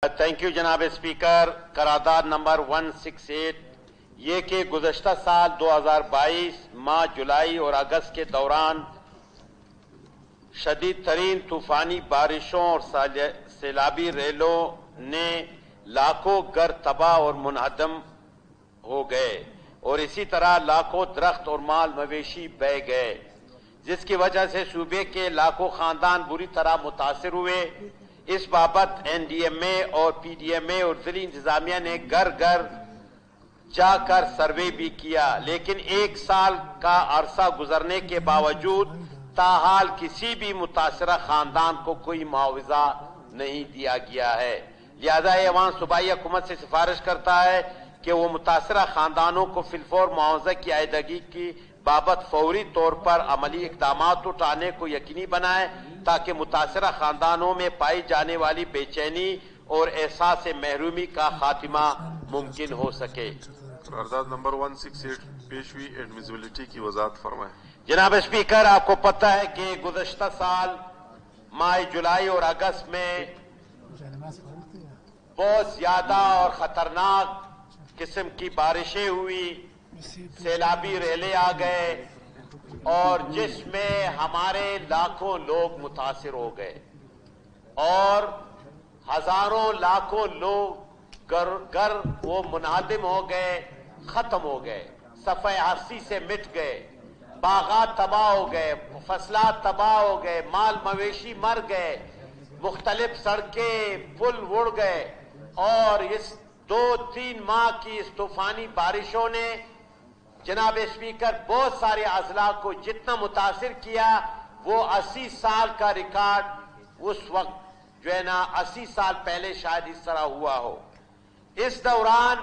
Thank you जनाब speaker. करारदाद number 168 ये कि गुज़श्ता साल 2022 माह जुलाई और अगस्त के दौरान शदीद तरीन तूफानी बारिशों और सैलाबी रेलों ने लाखों घर तबाह और मुनहदम हो गए और इसी तरह लाखों दरख्त और माल मवेशी बह गए, जिसकी वजह से सूबे के लाखों खानदान बुरी तरह मुतासिर हुए। इस बाबत एनडीएमए और पीडीएमए और जिली इंतजामिया ने घर घर जाकर सर्वे भी किया, लेकिन एक साल का अरसा गुजरने के बावजूद ताहाल किसी भी मुतासरा खानदान को कोई मुआवजा नहीं दिया गया है। लिहाजा ऐवान सूबाई हुकूमत से सिफारिश करता है कि वो मुतासरा खानदानों को फिलफौर मुआवजा की अदायगी की बाबत फौरी तौर पर अमली इक़दामात उठाने को यकीनी बनाए ताकि मुतासरा खानदानों में पाई जाने वाली बेचैनी और एहसास महरूमी का खात्मा मुमकिन हो सके। करारदाद नंबर 168 पेश हुई एडमिसिबिलिटी की वजाहत फरमाएं। जनाब स्पीकर, आपको पता है कि गुज़श्ता साल माह जुलाई और अगस्त में बहुत ज्यादा और खतरनाक किस्म की बारिशें हुई, सैलाबी रेले आ गए और जिसमें हमारे लाखों लोग मुतासिर हो गए और हजारों लाखों लोग घर वो मुनादिम हो गए, खत्म हो गए, सफ़े हस्ती से मिट गए, बागात तबाह हो गए, फसलात तबाह हो गए, माल मवेशी मर गए, मुख्तलिफ सड़कें पुल उड़ गए और इस 2-3 माह की इस तूफानी बारिशों ने जनाब स्पीकर बहुत सारे अजला को जितना मुतासिर किया वो 80 साल का रिकॉर्ड उस वक्त जो है ना 80 साल पहले शायद इस तरह हुआ हो। इस दौरान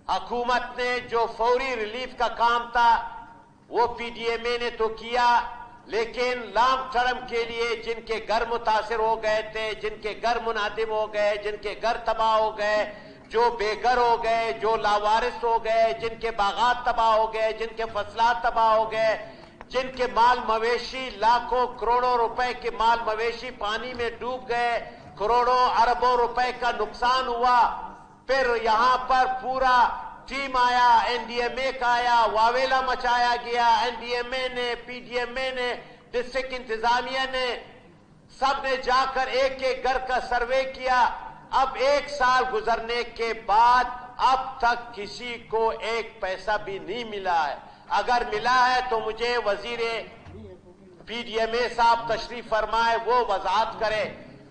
हुकूमत ने जो फौरी रिलीफ का काम था वो पीडीएमए ने तो किया, लेकिन लॉन्ग टर्म के लिए जिनके घर मुतासिर हो गए थे, जिनके घर मुनादिम हो गए, जिनके घर तबाह हो गए, जो बेघर हो गए, जो लावारिस हो गए, जिनके बागात तबाह हो गए, जिनके फसलात तबाह हो गए, जिनके माल मवेशी लाखों करोड़ों रुपए के माल मवेशी पानी में डूब गए, करोड़ों अरबों रुपए का नुकसान हुआ। फिर यहां पर पूरा टीम आया, एनडीएमए का आया, वावेला मचाया गया, एनडीएमए ने, पीडीएमए ने, डिस्ट्रिक्ट इंतजामिया ने, सब ने जाकर एक एक घर का सर्वे किया। अब एक साल गुजरने के बाद अब तक किसी को एक पैसा भी नहीं मिला है। अगर मिला है तो मुझे वजीर पीडीएमए साहब तशरीफ फरमाए, वो वजाहत करे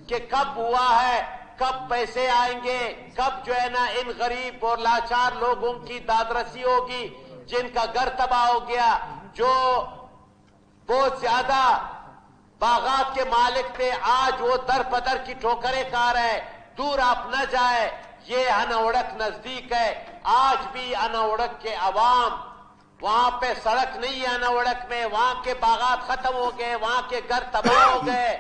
कि कब हुआ है, कब पैसे आएंगे, कब जो है ना इन गरीब और लाचार लोगों की दादरसी होगी जिनका घर तबाह हो गया, जो बहुत ज्यादा बागात के मालिक थे, आज वो दर पदर की ठोकरें खा रहे हैं। दूर आप न जाए, ये अनवड़क नजदीक है। आज भी अनवड़क के अवाम, वहां पे सड़क नहीं है अनवड़क में, वहां के बागात खत्म हो गए, वहां के घर तबाह हो गए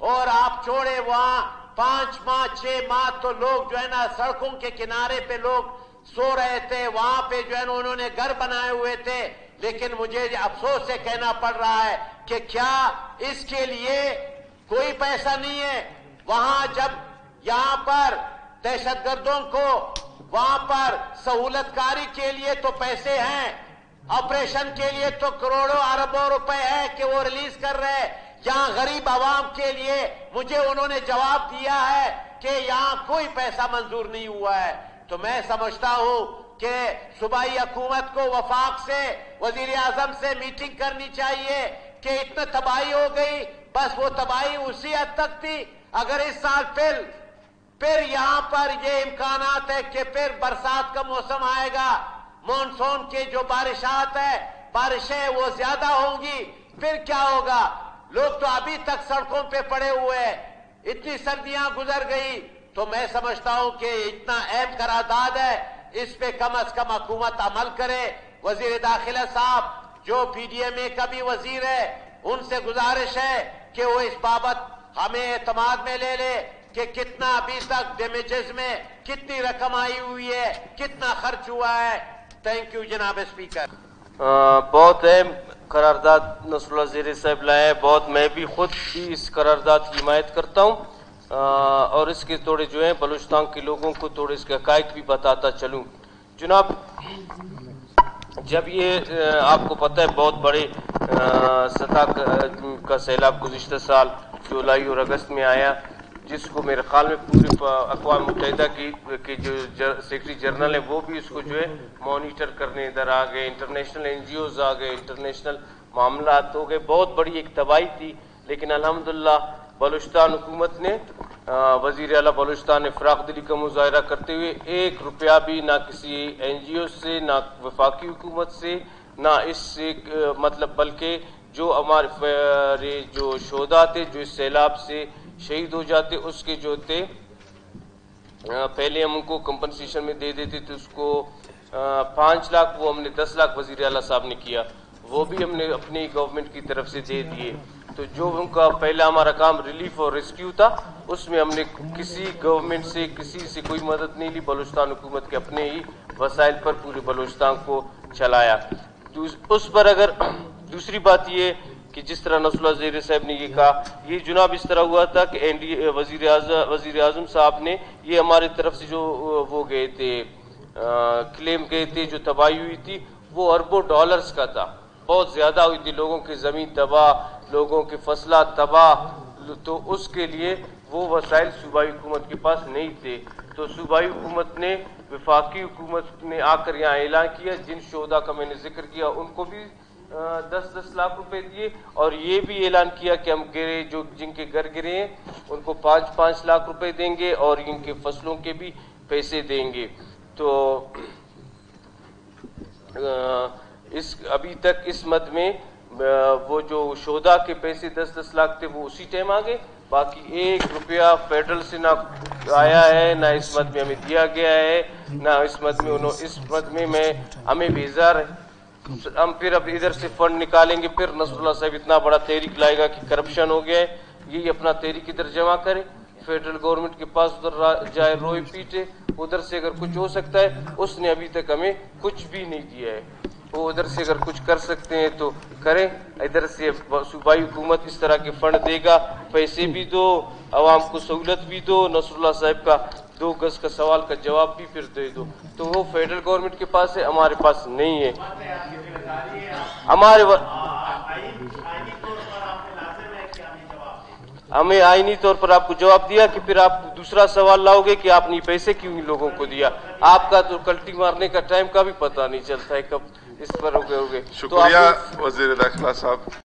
और आप छोड़े वहां 5 माह 6 माह तो लोग जो है ना सड़कों के किनारे पे लोग सो रहे थे, वहां पे जो है ना उन्होंने घर बनाए हुए थे। लेकिन मुझे अफसोस से कहना पड़ रहा है कि क्या इसके लिए कोई पैसा नहीं है? वहां जब यहां पर दहशतगर्दों को वहां पर सहूलतकारी के लिए तो पैसे हैं, ऑपरेशन के लिए तो करोड़ों अरबों रुपए है कि वो रिलीज कर रहे हैं। यहां गरीब आवाम के लिए मुझे उन्होंने जवाब दिया है कि यहां कोई पैसा मंजूर नहीं हुआ है। तो मैं समझता हूं कि सूबाई हुकूमत को वफाक से, वजीर आजम से मीटिंग करनी चाहिए कि इतनी तबाही हो गई, बस वो तबाही उसी हद तक थी। अगर इस साल फिर यहां पर ये इम्कानात है कि फिर बरसात का मौसम आएगा, मॉनसून के जो बारिशात है, बारिशें वो ज्यादा होंगी, फिर क्या होगा? लोग तो अभी तक सड़कों पे पड़े हुए हैं। इतनी सर्दियां गुजर गई, तो मैं समझता हूं कि इतना अहम करारदाद है, इस पे कम अज कम हुकूमत अमल करे। वजीर दाखिला साहब जो पीडीएमए का भी वजीर है, उनसे गुजारिश है कि वो इस बाबत हमें एतमाद में ले ले कि कितना अभी तक डैमेजेस में कितनी रकम आई हुई है, कितना खर्च हुआ है। थैंक यू जनाब स्पीकर। बहुत अहम करारदाद नसरुल्लाह ज़ेरी साहब लाए, बहुत मैं भी खुद भी इस करारदाद की हिमायत करता हूँ। اور اس کے تھوڑے جو ہیں بلوچستان کے لوگوں کو تھوڑے اس کے حقائق بھی بتاتا چلوں. جناب جب یہ آپ کو پتہ ہے بہت بڑے سطح کا سیلاب گزشتہ سال جولائی اور اگست میں آیا، جس کو میرے خیال میں پورے اقوام متحدہ کی جو سیکرٹری جنرل ہے وہ بھی اس کو جو ہے مانیٹر کرنے ادھر آ گئے، انٹرنیشنل این جی اوز آ گئے، انٹرنیشنل معاملات ہو گئے. بہت بڑی ایک تباہی تھی، لیکن الحمدللہ بلوچستان حکومت نے وزیر اعلیٰ بلوچستان نے فراخ دلی کا مظاہرہ کرتے ہوئے 1 روپیہ بھی نہ کسی این جی او سے، نہ وفاقی حکومت سے، نہ اس سے مطلب بلکہ جو ہمارے جو شہداء تھے جو اس سیلاب سے شہید ہو جاتے اس کے جو تھے پہلے ہم ان کو کمپنسیشن میں دے دیتے تھے، اس کو 5 لاکھ، وہ ہم نے 10 لاکھ وزیر اعلیٰ صاحب نے کیا، وہ بھی ہم نے اپنی گورنمنٹ کی طرف سے دے دیے. تو جو ان کا پہلا ہمارا کام ریلیف اور ریسکیو تھا اس میں ہم نے کسی گورنمنٹ سے کسی سے کوئی مدد نہیں لی، بلوچستان حکومت کے اپنے ہی وسائل پر پورے بلوچستان کو چلایا. اس پر اگر دوسری بات یہ کہ جس طرح نصر اللہ زہیر صاحب نے یہ کہا، یہ جناب اس طرح ہوا تھا کہ وزیر اعظم صاحب نے یہ ہمارے طرف سے جو وہ گئے تھے کلیم گئے تھے، جو تباہی ہوئی تھی وہ اربوں ڈالرز کا تھا، بہت زیادہ ہوئی تھی، لوگوں کی زمین تباہ، لوگوں کے فصلات تباہ. تو اس کے لیے وہ وسائل صوبائی حکومت کے پاس نہیں تھے. تو صوبائی حکومت نے، وفاقی حکومت نے آ کر یہاں اعلان کیا، جن شہداء کا میں نے ذکر کیا ان کو بھی 10-10 لاکھ روپے دیے، اور یہ بھی اعلان کیا کہ ہم گرے جو جن کے گھر گرے ہیں ان کو 5-5 لاکھ روپے دیں گے اور ان کے فصلوں کے بھی پیسے دیں گے. تو ابھی تک اس مد میں وہ جو شہداء کے پیسے 10-10 لاکھ تھے وہ اسی ٹائم آ گئے، باقی 1 روپیہ فیڈرل سے نہ آیا ہے، نہ اس مد میں ہمیں دیا گیا ہے، نہ اس مد میں ہمیں بھیجا ہے. ہم پھر اب ادھر سے فنڈ نکالیں گے، پھر نصر اللہ صاحب اتنا بڑا تحریک لائے گا کہ کرپشن ہو گیا ہے، یہی اپنا تحریک ادھر جمع کرے، فیڈرل گورنمنٹ کے پاس ادھر جائے روئے پیٹے، ادھر سے اگر کچھ ہو سکتا ہے. اس نے ابھی تک ہمیں کچھ بھی نہیں دیا ہے، وہ ادھر سے اگر کچھ کر سکتے ہیں تو کریں. ادھر سے صوبائی حکومت اس طرح کے فنڈ دے گا، پیسے بھی دو، عوام کو سہولت بھی دو، نصر اللہ صاحب کا 2 گز کا سوال کا جواب بھی پھر دے دو. تو وہ فیڈرل گورنمنٹ کے پاس ہے، ہمارے پاس نہیں ہے. ہمیں آئینی طور پر آپ کو جواب دیا کہ پھر آپ دوسرا سوال لاؤ گے کہ آپ نے پیسے کیوں ان لوگوں کو دیا. آپ کا تو کلٹی مارنے کا ٹائم کا بھی پتہ نہیں چلتا ہے کب اس پر ہو گئے. شکریہ وزیر داخلہ صاحب.